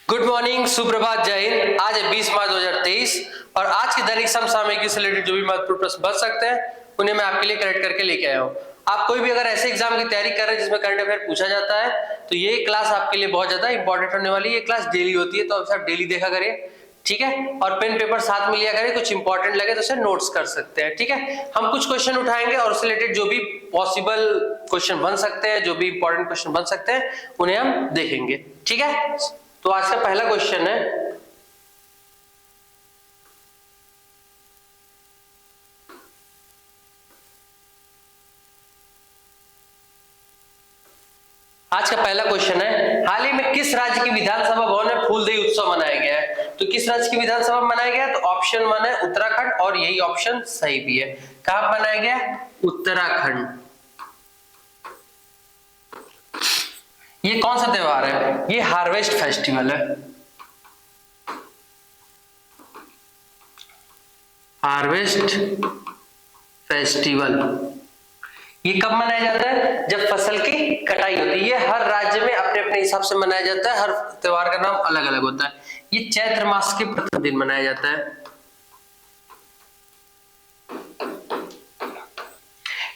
Good morning, सुप्रभात, जय हिंद। आज है 20 मार्च 2023 और आज की दैनिक समसामयिकी से रिलेटेड जो भी महत्वपूर्ण प्रश्न बच सकते हैं उन्हें मैं आपके लिए करेक्ट करके लेके आया हूँ। आप कोई भी अगर ऐसे एग्जाम की तैयारी कर रहे हैं जिसमें करंट अफेयर पूछा जाता है तो ये क्लास आपके लिए बहुत ज्यादा इंपॉर्टेंट होने वाली है। ये क्लास डेली होती है तो आप डेली देखा करिए, ठीक है। और पेन पेपर साथ में लिया करें, कुछ इंपॉर्टेंट लगे तो उसे नोट्स कर सकते हैं, ठीक है। हम कुछ क्वेश्चन उठाएंगे और उससे रिलेटेड जो भी पॉसिबल क्वेश्चन बन सकते हैं, जो भी इंपॉर्टेंट क्वेश्चन बन सकते हैं उन्हें हम देखेंगे, ठीक है। तो आज का पहला क्वेश्चन है, हाल ही में किस राज्य की विधानसभा भवन में फूलदेई उत्सव मनाया गया है? तो किस राज्य की विधानसभा में मनाया गया? तो ऑप्शन 1 है उत्तराखंड और यही ऑप्शन सही भी है। कहां मनाया गया? उत्तराखंड। ये कौन सा त्योहार है? ये हार्वेस्ट फेस्टिवल है। हार्वेस्ट फेस्टिवल ये कब मनाया जाता है? जब फसल की कटाई होती है। ये हर राज्य में अपने अपने हिसाब से मनाया जाता है, हर त्योहार का नाम अलग अलग होता है। ये चैत्र मास के प्रथम दिन मनाया जाता है।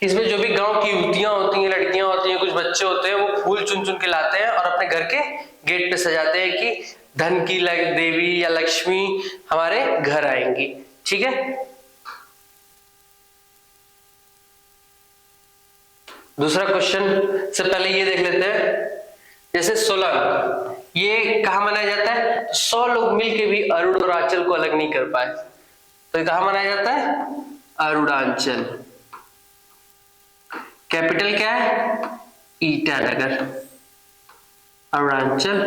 इसमें जो भी गांव की युवतियां होती हैं, लड़कियां होती हैं, कुछ बच्चे होते हैं, वो फूल चुन चुन के लाते हैं और अपने घर के गेट पे सजाते हैं कि धन की देवी या लक्ष्मी हमारे घर आएंगी, ठीक है। दूसरा क्वेश्चन से पहले ये देख लेते हैं, जैसे सोलंग, ये कहां मनाया जाता है? 100 लोग मिलके भी अरुण और आंचल को अलग नहीं कर पाए, तो ये कहां मनाया जाता है? अरुणाचल। कैपिटल क्या है? ईटानगर। अरुणाचल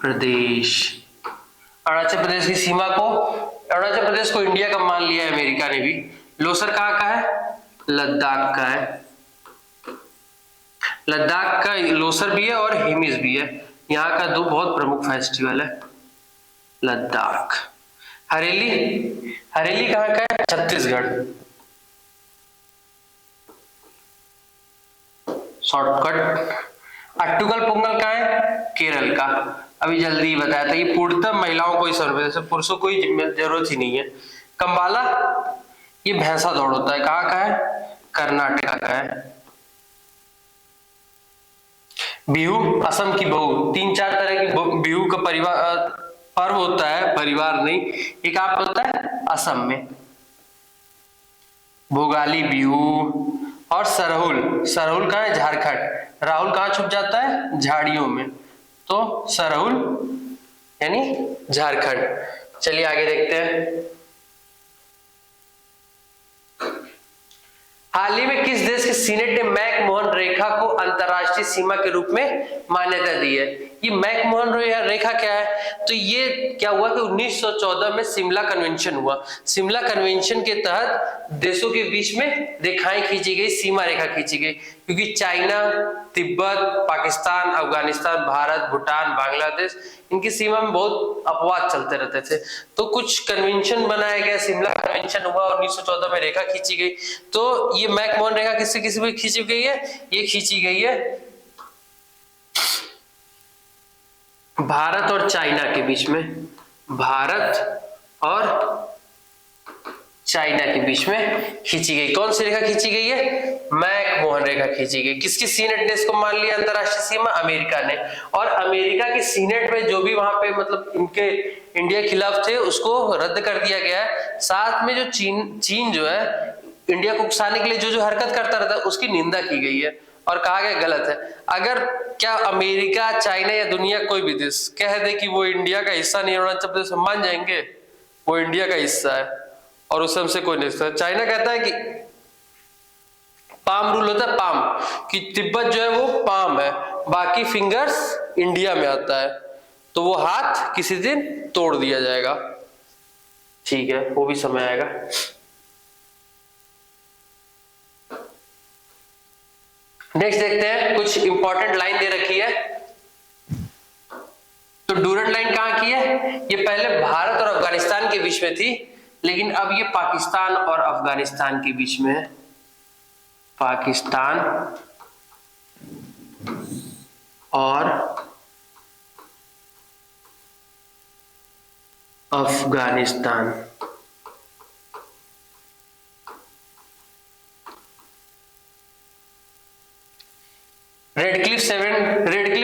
प्रदेश। अरुणाचल प्रदेश की सीमा को, अरुणाचल प्रदेश को इंडिया का मान लिया है अमेरिका ने भी। लोसर कहाँ का है? लद्दाख का है। लद्दाख का लोसर भी है और हिमिस भी है। यहाँ का दो बहुत प्रमुख फेस्टिवल है। लद्दाख। हरेली, हरेली कहाँ का है? छत्तीसगढ़। शॉर्टकट। अट्टुकल पोंगल कहाँ है? केरल का। अभी जल्दी बताया था, ये पूर्णतः महिलाओं को ही सर्विस है, पुरुषों को ही जरूरत ही नहीं है। कंबाला, ये भैंसा दौड़ होता है, कहाँ का है? कर्नाटक का है। बिहू, असम की बहू। 3-4 तरह की बिहू का परिवार पर्व होता है, परिवार नहीं, एक आप होता है असम में। भोगाली बिहू और सरहुल, सरहुल कहाँ है? झारखंड। राहुल कहाँ छुप जाता है? झाड़ियों में, तो सरहुल यानी झारखंड। चलिए आगे देखते हैं। हाल ही में किस देश के सीनेट ने मैक-मोहन रेखा को अंतरराष्ट्रीय सीमा के रूप में मान्यता दी है? ये मैक-मोहन रेखा क्या है? तो ये क्या हुआ कि 1914 में शिमला कन्वेंशन हुआ। शिमला कन्वेंशन के तहत देशों के बीच में रेखाएं खींची गई, सीमा रेखा खींची गई, क्योंकि चाइना, तिब्बत, पाकिस्तान, अफगानिस्तान, भारत, भूटान, बांग्लादेश, इनकी सीमा में बहुत अपवाद चलते रहते थे। तो कुछ कन्वेंशन बनाया गया, शिमला कन्वेंशन हुआ और 1914 में रेखा खींची गई। तो ये मैक-मोहन रेखा किससे किसी में खींची गई है? ये खींची गई है भारत और चाइना के बीच में। भारत और चाइना के बीच में खींची गई। कौन सी रेखा खींची गई है? मैक-मोहन रेखा खींची गई। किसकी सीनेट ने इसको मान लिया अंतरराष्ट्रीय सीमा? अमेरिका ने। और अमेरिका की सीनेट में जो भी वहां पे मतलब इनके इंडिया के खिलाफ थे उसको रद्द कर दिया गया है। साथ में जो चीन जो है इंडिया को उकसाने के लिए जो जो हरकत करता रहता है उसकी निंदा की गई है और कहा गया गलत है। अगर क्या अमेरिका, चाइना या दुनिया कोई भी देश कह दे कि वो इंडिया का हिस्सा नहीं है, अरुणाचल प्रदेश, हम मान जाएंगे? वो इंडिया का हिस्सा है और उस हमसे कोई नहीं सकता। चाइना कहता है कि पाम रूल होता है, पाम, कि तिब्बत जो है वो पाम है, बाकी फिंगर्स इंडिया में आता है, तो वो हाथ किसी दिन तोड़ दिया जाएगा। ठीक है, वो भी समय आएगा। नेक्स्ट देखते हैं, कुछ इंपॉर्टेंट लाइन दे रखी है। तो डूरंट लाइन कहां की है? ये पहले भारत और अफगानिस्तान के बीच में थी, लेकिन अब ये पाकिस्तान और अफगानिस्तान के बीच में है। पाकिस्तान और अफगानिस्तान। रेड क्लिफ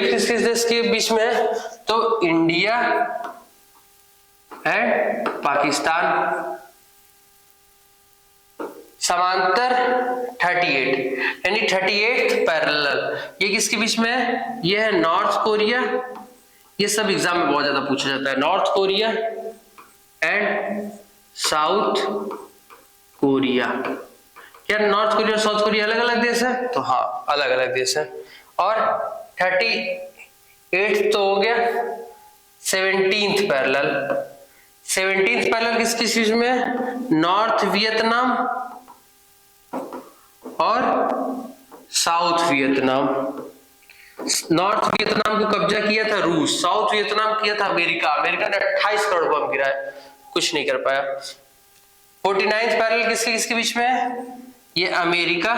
किस किस देश के बीच में है? तो इंडिया एंड पाकिस्तान। समांतर 38 यानी 38th पैरेलल, ये किसके बीच में है? ये है नॉर्थ कोरिया। ये सब एग्जाम में बहुत ज्यादा पूछा जाता है। North Korea and south Korea. क्या नॉर्थ कोरिया और साउथ कोरिया अलग अलग देश है? तो हाँ, अलग अलग देश है। और 38 तो हो गया। 17th पैरेलल, 17th पैरेलल किस किस चीज में है? नॉर्थ वियतनाम और साउथ वियतनाम। नॉर्थ वियतनाम को कब्जा किया था रूस, साउथ वियतनाम किया था अमेरिका। अमेरिका ने 28 करोड़ बम गिराए, कुछ नहीं कर पाया। 49th पैरेलल किसके किसके बीच में है? ये अमेरिका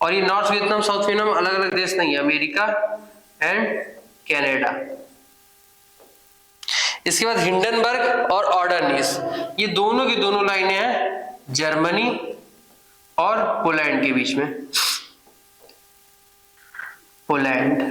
और ये नॉर्थ वियतनाम साउथ वियतनाम अलग अलग देश नहीं है, अमेरिका एंड कनाडा। इसके बाद हिंडनबर्ग और ऑर्डरनीस, ये दोनों की दोनों लाइनें हैं जर्मनी और पोलैंड के बीच में। पोलैंड,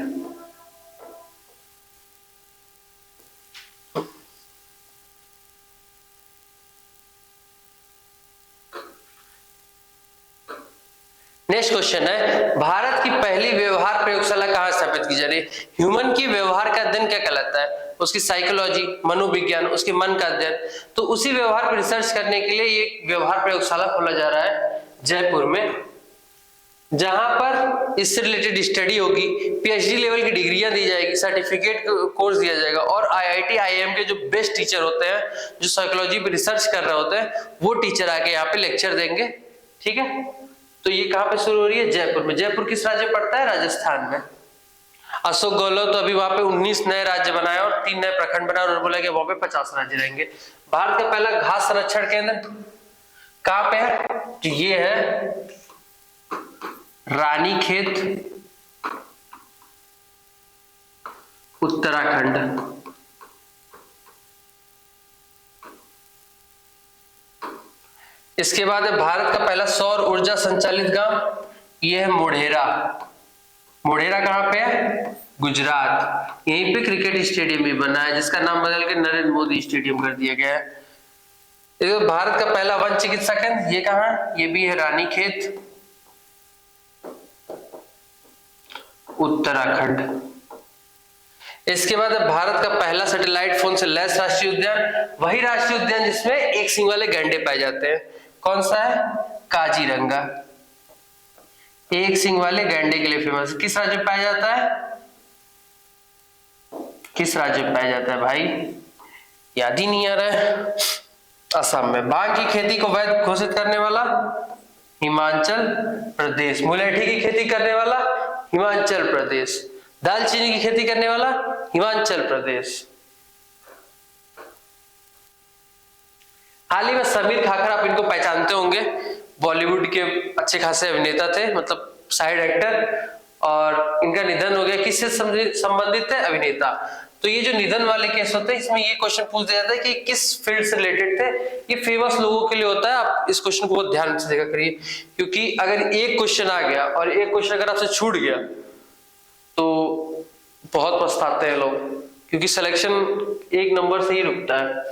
नेक्स्ट क्वेश्चन है, भारत की पहली व्यवहार प्रयोगशाला कहां स्थापित की जा रही है? ह्यूमन की व्यवहार का अध्ययन क्या कहलाता है? उसकी साइकोलॉजी, मनोविज्ञान, उसके मन का अध्ययन। तो उसी व्यवहार पर रिसर्च करने के लिए ये व्यवहार प्रयोगशाला खोला जा रहा है जयपुर में, जहां पर इससे रिलेटेड स्टडी होगी, पीएचडी लेवल की डिग्रियां दी जाएगी, सर्टिफिकेट कोर्स दिया जाएगा और आईआईटी आईआईएम के जो बेस्ट टीचर होते हैं, जो साइकोलॉजी पे रिसर्च कर रहे होते हैं, वो टीचर आके यहाँ पे लेक्चर देंगे। ठीक है, तो ये कहां पे शुरू हो रही है? जयपुर में। जयपुर किस राज्य पड़ता है? राजस्थान में। अशोक गहलोत तो अभी वहां पे 19 नए राज्य बनाए और 3 नए प्रखंड बनाए, उन्होंने बोला कि वहां पे 50 राज्य रहेंगे। भारत का पहला घास संरक्षण केंद्र कहां पे है? तो ये है रानीखेत, उत्तराखंड। इसके बाद है भारत का पहला सौर ऊर्जा संचालित गांव, ये है मोढेरा। मोढेरा कहां पे है? गुजरात। यहीं पे क्रिकेट स्टेडियम भी बना है, जिसका नाम बदल के नरेंद्र मोदी स्टेडियम कर दिया गया है। तो भारत का पहला वन चिकित्सा केंद्र ये कहां है? ये भी है रानीखेत, उत्तराखंड। इसके बाद भारत का पहला सैटेलाइट फोन से लैस राष्ट्रीय उद्यान, वही राष्ट्रीय उद्यान जिसमें एक सींग वाले गैंडे पाए जाते हैं। कौन सा है? काजीरंगा। एक सींग वाले गैंडे के लिए फेमस। किस राज्य में पाया जाता है? किस राज्य में पाया जाता है भाई? याद ही नहीं आ रहा है। असम में। भांग की खेती को वैध घोषित करने वाला हिमाचल प्रदेश। मुलेठी की खेती करने वाला हिमाचल प्रदेश। दालचीनी की खेती करने वाला हिमाचल प्रदेश। हाल ही में समीर खाकर, आप इनको पहचानते होंगे, बॉलीवुड के अच्छे खासे अभिनेता थे, मतलब साइड एक्टर, और इनका निधन हो गया। किससे संबंधित है? अभिनेता। तो ये जो निधन वाले केस होते हैं, इसमें ये क्वेश्चन पूछ दिया जाता है कि किस फील्ड से रिलेटेड थे। ये फेमस लोगों के लिए होता है। आप इस क्वेश्चन को बहुत ध्यान से देखा करिए, क्योंकि अगर एक क्वेश्चन आ गया और एक क्वेश्चन अगर आपसे छूट गया तो बहुत पछताते हैं लोग, क्योंकि सिलेक्शन एक नंबर से ही रुकता है।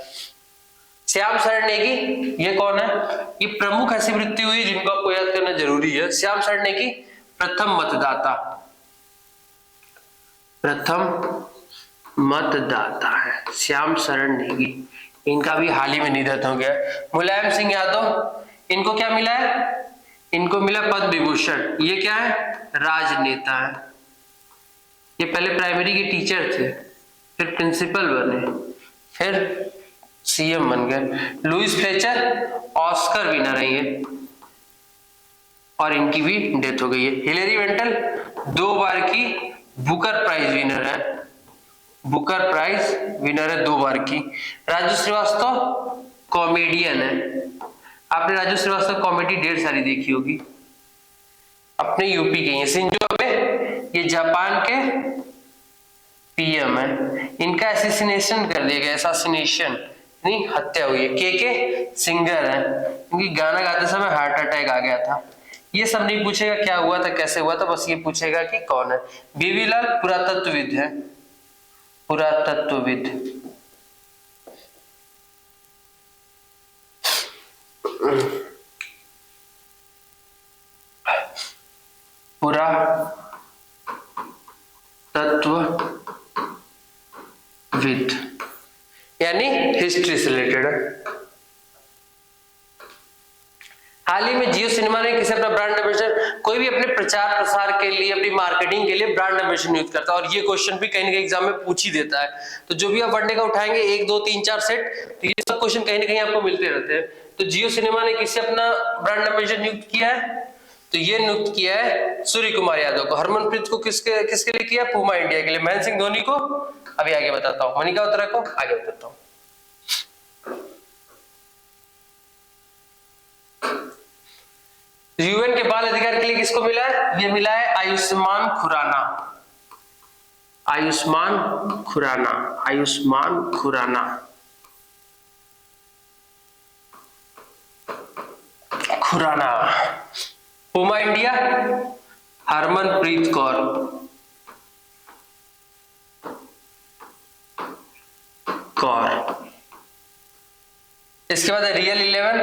श्याम शरण नेगी, ये कौन है? ये प्रमुख ऐसी वृत्ति हुई जिनको आपको याद करना जरूरी है। श्याम शरण नेगी प्रथम मतदाता, प्रथम मतदाता है श्याम शरण नेगी। इनका भी हाल ही में निधन हो गया। मुलायम सिंह यादव, इनको क्या मिला है? इनको मिला पद्म विभूषण। ये क्या है? राजनेता है। ये पहले प्राइमरी के टीचर थे, फिर प्रिंसिपल बने, फिर सीएम बन गए। लुइस फ्लेचर ऑस्कर विनर है ये, और इनकी भी डेथ हो गई है। हिलेरी मेंटल 2 बार की बुकर प्राइज विनर है, बुकर प्राइज विनर है 2 बार की। राजू श्रीवास्तव कॉमेडियन है। आपने राजू श्रीवास्तव कॉमेडी ढेर सारी देखी होगी, अपने यूपी के हैं। शिंजो अबे ये जापान के पीएम है, इनका एसिसिनेशन कर दिया गया, एसासिनेशन नहीं हत्या हुई है। के सिंगर है, इनकी गाना गाते समय हार्ट अटैक आ गया था। ये सब नहीं पूछेगा क्या हुआ था कैसे हुआ था, बस ये पूछेगा कि कौन है। बीबी लाल पुरातत्वविद है, पुरातत्वविद। पुरातत्वविद यानी हिस्ट्री से रिलेटेड है। हाल ही में जियो सिनेमा ने किसे अपना ब्रांड एम्बेसडर, कोई भी अपने प्रचार प्रसार के लिए अपनी मार्केटिंग के लिए ब्रांड एम्बेसडर नियुक्त करता है, और ये क्वेश्चन भी कहीं ना कहीं एग्जाम में पूछ ही देता है। तो जो भी आप वनडे का उठाएंगे 1 2 3 4 सेट, तो ये सब क्वेश्चन कहीं ना कहीं आपको मिलते रहते हैं। तो जियो सिनेमा ने किसे अपना ब्रांड एम्बेसडर नियुक्त किया है, तो ये नियुक्त किया है सूर्य कुमार यादव को। हरमनप्रीत को किसके किसके लिए किया, पूमा इंडिया के लिए। महेंद्र सिंह धोनी को अभी आगे बताता हूँ, मनिका बत्रा को आगे बताता हूँ। यूएन के बाल अधिकार के लिए किसको मिला है, ये मिला है आयुष्मान खुराना, आयुष्मान खुराना, आयुष्मान खुराना, खुराना। Puma India Harmanpreet Kaur, Kaur. इसके बाद real 11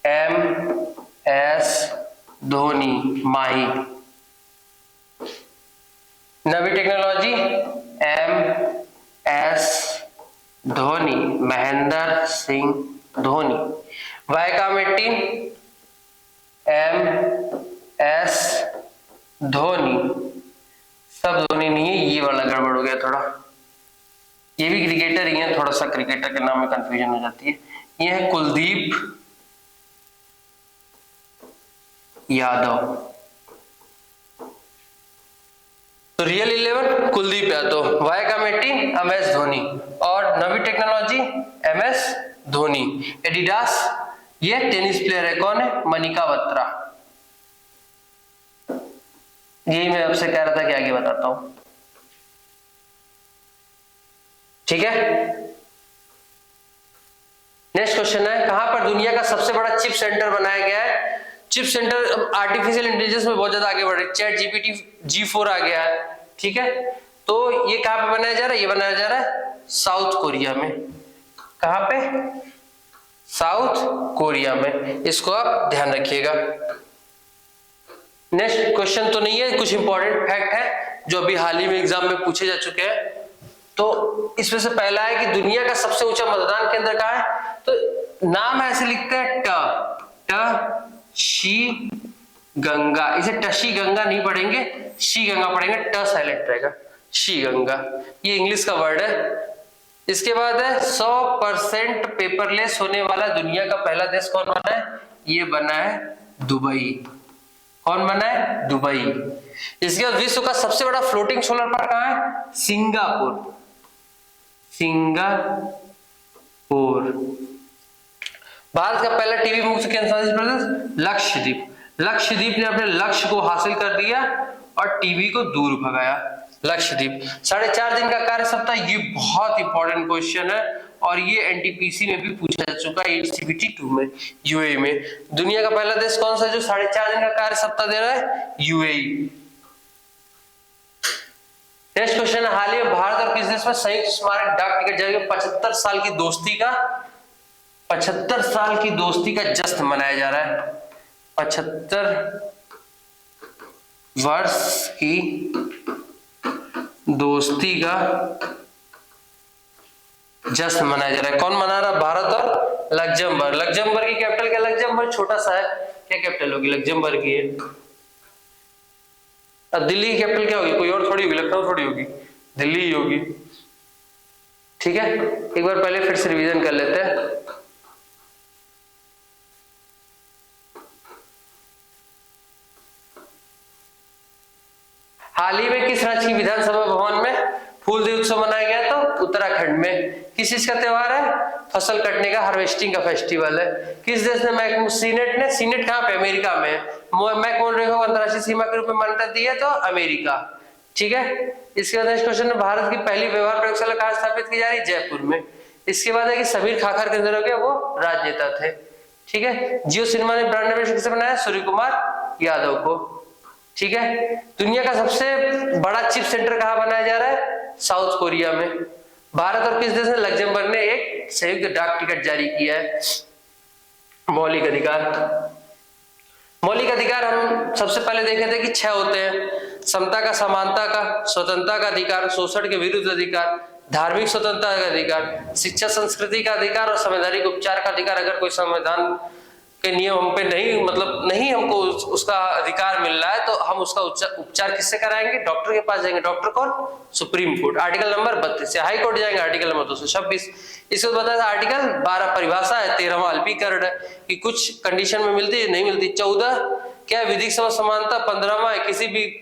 MS Dhoni, Mahi. Navi technology MS Dhoni, Mahendra Singh Dhoni. Viacom 18 MS Dhoni, सब धोनी नहीं है, ये वाला गड़बड़ हो गया थोड़ा, ये भी क्रिकेटर ही है, थोड़ा सा क्रिकेटर के नाम में कंफ्यूजन हो जाती है। ये है कुलदीप यादव। तो real 11 Kuldeep Yadav, Viacom 18 MS Dhoni, और नवी टेक्नोलॉजी MS धोनी। एडिडास ये टेनिस प्लेयर है, कौन है, मनिका बत्रा। यही मैं आपसे कह रहा था कि आगे बताता हूं, ठीक है। नेक्स्ट क्वेश्चन है, कहां पर दुनिया का सबसे बड़ा चिप सेंटर बनाया गया है। चिप सेंटर आर्टिफिशियल इंटेलिजेंस में बहुत ज्यादा आगे बढ़ रही है, चैट जीपीटी G4 आ गया है, ठीक है। तो ये कहां पे बनाया जा रहा है, ये बनाया जा रहा है साउथ कोरिया में। कहां पे, साउथ कोरिया में, इसको आप ध्यान रखिएगा। नेक्स्ट क्वेश्चन तो नहीं है, कुछ इंपॉर्टेंट फैक्ट है जो अभी हाल ही में एग्जाम में पूछे जा चुके हैं। तो इसमें से पहला है कि दुनिया का सबसे ऊंचा मतदान केंद्र कहां है, तो नाम ऐसे लिखते हैं शी गंगा, इसे टशी गंगा नहीं पढ़ेंगे, शी गंगा पढ़ेंगे, ट साइलेंट रहेगा, शी गंगा, ये इंग्लिश का वर्ड है। इसके बाद है 100% पेपरलेस होने वाला दुनिया का पहला देश कौन बना है, ये बना है दुबई। कौन बना है, दुबई। इसके बाद विश्व का सबसे बड़ा फ्लोटिंग सोलर पार्क कहां है, सिंगापुर, सिंगापुर। भारत का पहला टीवी मुक्त केंद्र प्रदेश लक्षद्वीप, लक्षद्वीप ने अपने लक्ष्य को हासिल कर दिया और टीवी को दूर भगाया, लक्षद्वीप। 4.5 दिन का कार्य सप्ताह, ये बहुत इंपॉर्टेंट क्वेश्चन है और ये एनटीपीसी में भी पूछा जा चुका है, सीबीटी 2 में। यूएई में दुनिया का पहला देश कौन सा है जो 4.5 दिन का कार्य सप्ताह दे रहा है, यूएई। नेक्स्ट क्वेश्चन है, हाल ही में भारत और किस देश में संयुक्त स्मारक डाक टिकट जारी, 75 साल की दोस्ती का, 75 साल की दोस्ती का जश्न मनाया जा रहा है, 75 वर्ष की दोस्ती का जश्न मनाया जा रहा है। कौन मना रहा है, भारत और लग्जमबर्ग। लग्जमबर्ग की कैपिटल क्या, लग्जमबर्ग छोटा सा है, क्या कैपिटल होगी, लग्जमबर्ग की है। अब दिल्ली की कैपिटल क्या होगी, कोई और थोड़ी होगी, लखनऊ थोड़ी होगी, दिल्ली ही होगी, ठीक है। एक बार पहले फिर से रिवीजन कर लेते हैं। हाल ही में किस राज्य की विधानसभा भवन में फूल देव उत्सव मनाया गया, तो उत्तराखंड में। किस चीज का त्योहार है, फसल कटने का, हार्वेस्टिंग का फेस्टिवल है। किस देश ने सीनेट ने, सीनेट कहां पे, अमेरिका में, मैकमोहन रेखा को अंतरराष्ट्रीय सीमा के रूप में मान्यता दी है, तो अमेरिका, ठीक है। इसके बाद नेक्स्ट क्वेश्चन है, भारत की पहली व्यवहार प्रयोगशाला कहाँ स्थापित की जा रही है? जयपुर में। इसके बाद है कि समीर खाखर के अंदर हो गया, वो राजनेता थे। ठीक है। जियो सिनेमा ने ब्रांड एम्बेसडर किसे बनाया? सूर्य कुमार यादव को। ठीक है। दुनिया का सबसे बड़ा चिप सेंटर कहाँ बनाया जा रहा है? साउथ कोरिया में। भारत और किस देश ने? लग्जमबर्ग ने एक संयुक्त डाक टिकट जारी किया है। मौलिक अधिकार, मौलिक अधिकार हम सबसे पहले देखे थे कि 6 होते हैं। समता का, समानता का, स्वतंत्रता का अधिकार, शोषण के विरुद्ध अधिकार, धार्मिक स्वतंत्रता का अधिकार, शिक्षा संस्कृति का अधिकार और संवैधानिक उपचार का अधिकार। अगर कोई संविधान के नियम हम पे नहीं, मतलब नहीं हमको उसका अधिकार मिल रहा है, तो हम उसका उपचार किससे कराएंगे? डॉक्टर के पास जाएंगे। डॉक्टर कौन? Supreme court. आर्टिकल नंबर 32 से। हाई कोर्ट जाएंगे, आर्टिकल नंबर 226। इसको बताया था आर्टिकल 12 परिभाषा है, 13वां अल्पीकरण है कि कुछ कंडीशन में मिलती है, नहीं मिलती। 14 क्या? विधिक समानता। 15वां है किसी भी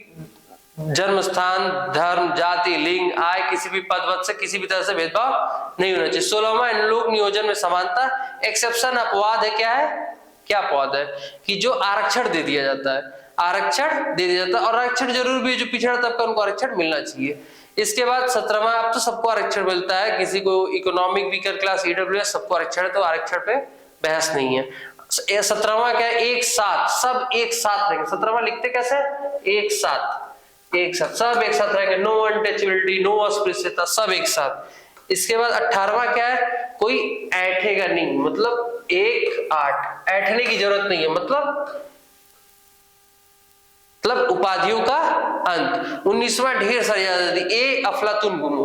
जन्म स्थान, धर्म, जाति, लिंग, आय, किसी भी पद वद से किसी भी तरह से भेदभाव नहीं होना चाहिए। 16वां लोक नियोजन में समानता। एक्सेप्शन, अपवाद है, क्या है? क्या अपवाद है? कि जो आरक्षण दे दिया जाता है, आरक्षण दे दिया जाता है, और आरक्षण जरूर भी है, जो पिछड़ा तबका उनको आरक्षण मिलना चाहिए। इसके बाद 17वां, अब तो सबको आरक्षण मिलता है, किसी को इकोनॉमिक वीकर क्लास, ईडब्ल्यूएस, सबको आरक्षण है, तो आरक्षण पे बहस नहीं है। 17वां क्या है? एक साथ, सब एक साथ रहेंगे। 17वां लिखते कैसे? एक साथ, एक साथ, सब एक साथ रहेंगे। नो अनटचेबिलिटी, नो अस्पृश्यता, सब एक साथ। इसके बाद 18वां क्या है? कोई ऐठेगा नहीं, मतलब 1-8, ऐठने की जरूरत नहीं है, मतलब उपाधियों का अंत। 19वां ढेर सारी आजादी। ए अफलातून घूमो,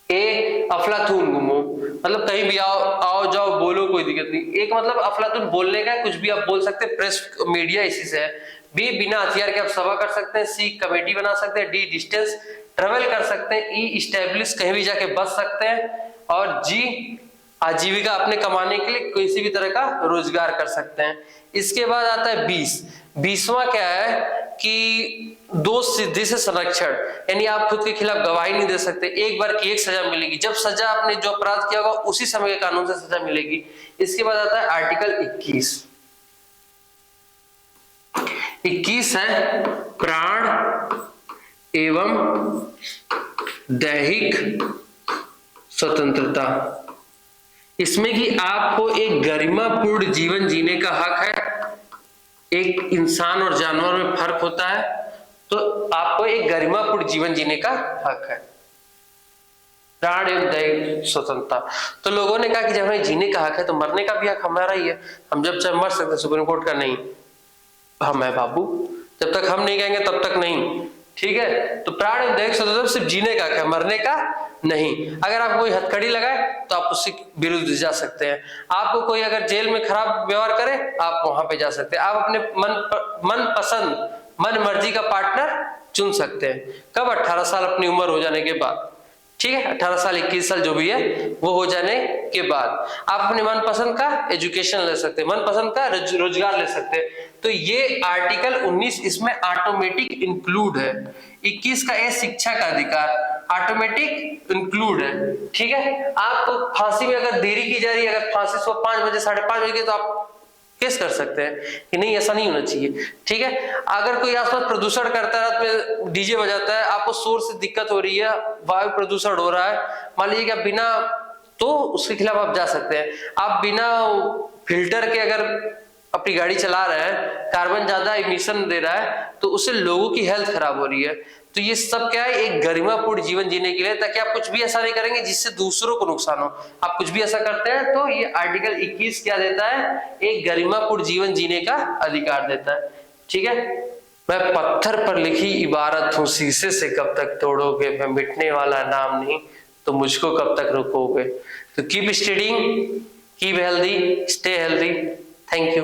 ए अफलातून घूमो, मतलब कहीं भी आओ, आओ जाओ, बोलो, कोई दिक्कत नहीं। एक मतलब अफलातून बोलने का, कुछ भी आप बोल सकते हैं, प्रेस मीडिया इसी से है। बी बिना हथियार के आप सभा कर सकते हैं। सी कमेटी बना सकते हैं। डी डिस्टेंस ट्रेवल कर सकते हैं। ई इस्टेब्लिश, कहीं भी जाके बस सकते हैं। और जी आजीविका, अपने कमाने के लिए किसी भी तरह का रोजगार कर सकते हैं। इसके बाद आता है 20वां क्या है? कि दोष सिद्धि से संरक्षण, यानी आप खुद के खिलाफ गवाही नहीं दे सकते। एक बार की एक सजा मिलेगी, जब सजा आपने जो अपराध किया होगा उसी समय के कानून से सजा मिलेगी। इसके बाद आता है आर्टिकल 21 है प्राण एवं दैहिक स्वतंत्रता। इसमें कि आपको एक गरिमापूर्ण जीवन जीने का हक है। एक इंसान और जानवर में फर्क होता है, तो आपको एक गरिमापूर्ण जीवन जीने का हक है। प्राण एवं दैहिक स्वतंत्रता। तो लोगों ने कहा कि जब हमें जीने का हक है तो मरने का भी हक हमारा ही है, हम जब चाहे मर सकते। सुप्रीम कोर्ट का नहीं, हम है बाबू, जब तक हम नहीं कहेंगे तब तक नहीं। ठीक है। तो प्राण एवं दैहिक स्वतंत्रता सिर्फ जीने का हक है, मरने का नहीं। अगर आपको कोई हथकड़ी लगाए तो आप उससे विरुद्ध जा सकते हैं। आपको कोई अगर जेल में खराब व्यवहार करे, आप वहां पे जा सकते हैं। आप अपने मन पसंद, मन मर्जी का पार्टनर चुन सकते हैं। कब? 18 साल अपनी उम्र हो जाने के बाद। ठीक है। 18 साल 21 साल जो भी है वो हो जाने के बाद आप अपने मनपसंद का एजुकेशन ले सकते हैं, मनपसंद का रोजगार ले सकते हैं। तो ये आर्टिकल 19 इसमें ऑटोमेटिक इंक्लूड है। 21 का ये शिक्षा का अधिकार ऑटोमेटिक इंक्लूड है। ठीक है। आपको फांसी में अगर देरी की जा रही है, अगर फांसी सुबह 5 बजे 5:30 बजे तो आप केस कर सकते हैं कि नहीं, ऐसा नहीं होना चाहिए। ठीक है। अगर कोई आसपास प्रदूषण करता है, रात में डीजे बजाता है, आपको शोर से दिक्कत हो रही है, वायु प्रदूषण हो रहा है, मान लीजिए कि बिना, तो उसके खिलाफ आप जा सकते हैं। आप बिना फिल्टर के अगर अपनी गाड़ी चला रहे हैं, कार्बन ज्यादा इमिशन दे रहा है, तो उससे लोगों की हेल्थ खराब हो रही है। तो ये सब क्या है? एक गरिमापूर्ण जीवन जीने के लिए, ताकि आप कुछ भी ऐसा नहीं करेंगे जिससे दूसरों को नुकसान हो। आप कुछ भी ऐसा करते हैं तो ये आर्टिकल 21 क्या देता है? एक गरिमापूर्ण जीवन जीने का अधिकार देता है। ठीक है। मैं पत्थर पर लिखी इबारत हूँ, शीशे से कब तक तोड़ोगे, मैं मिटने वाला नाम नहीं, तो मुझको कब तक रोकोगे। तो keep studying, keep healthy, stay healthy. Thank you.